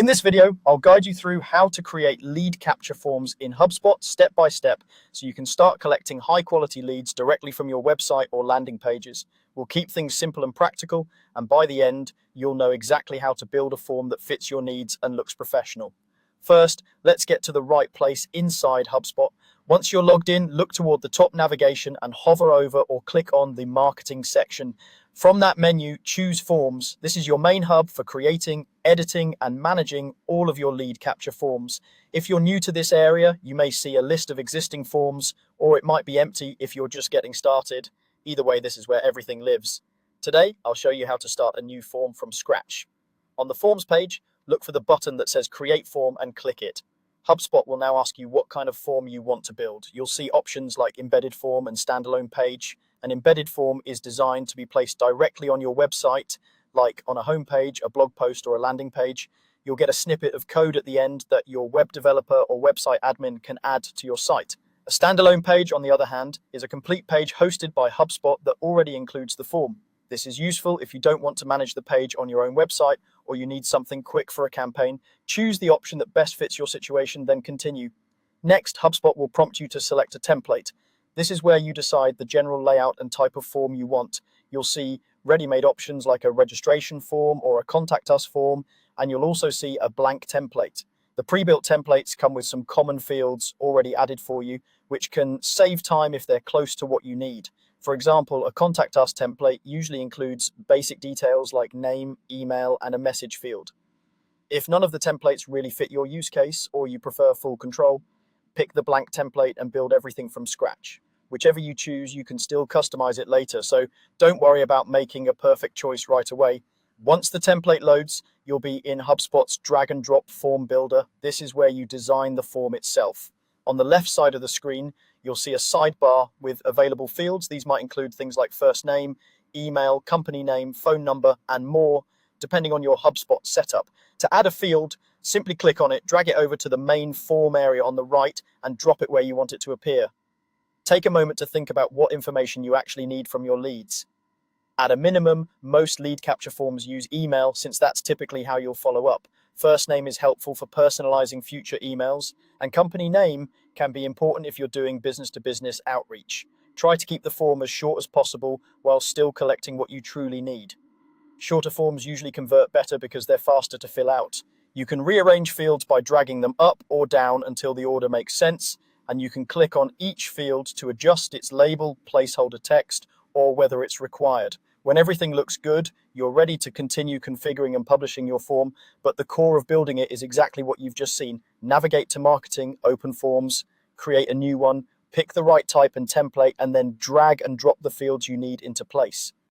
In this video, I'll guide you through how to create lead capture forms in HubSpot step by step so you can start collecting high quality leads directly from your website or landing pages. We'll keep things simple and practical, and by the end, you'll know exactly how to build a form that fits your needs and looks professional. First, let's get to the right place inside HubSpot. Once you're logged in, look toward the top navigation and hover over or click on the marketing section. From that menu, choose Forms. This is your main hub for creating, editing, and managing all of your lead capture forms. If you're new to this area, you may see a list of existing forms, or it might be empty if you're just getting started. Either way, this is where everything lives. Today, I'll show you how to start a new form from scratch. On the Forms page, look for the button that says Create Form and click it. HubSpot will now ask you what kind of form you want to build. You'll see options like embedded form and standalone page. An embedded form is designed to be placed directly on your website, like on a homepage, a blog post, or a landing page. You'll get a snippet of code at the end that your web developer or website admin can add to your site. A standalone page, on the other hand, is a complete page hosted by HubSpot that already includes the form. This is useful if you don't want to manage the page on your own website or you need something quick for a campaign. Choose the option that best fits your situation, then continue. Next, HubSpot will prompt you to select a template. This is where you decide the general layout and type of form you want. You'll see ready-made options like a registration form or a contact us form, and you'll also see a blank template. The pre-built templates come with some common fields already added for you, which can save time if they're close to what you need. For example, a contact us template usually includes basic details like name, email, and a message field. If none of the templates really fit your use case or you prefer full control, pick the blank template and build everything from scratch. Whichever you choose, you can still customize it later, so don't worry about making a perfect choice right away. Once the template loads, you'll be in HubSpot's drag and drop form builder. This is where you design the form itself. On the left side of the screen, you'll see a sidebar with available fields. These might include things like first name, email, company name, phone number, and more, depending on your HubSpot setup. To add a field, simply click on it, drag it over to the main form area on the right, and drop it where you want it to appear. Take a moment to think about what information you actually need from your leads. At a minimum, most lead capture forms use email since that's typically how you'll follow up. First name is helpful for personalizing future emails, and company name can be important if you're doing business-to-business outreach. Try to keep the form as short as possible while still collecting what you truly need. Shorter forms usually convert better because they're faster to fill out. You can rearrange fields by dragging them up or down until the order makes sense, and you can click on each field to adjust its label, placeholder text, or whether it's required. When everything looks good, you're ready to continue configuring and publishing your form, but the core of building it is exactly what you've just seen. Navigate to marketing, open forms, create a new one, pick the right type and template, and then drag and drop the fields you need into place.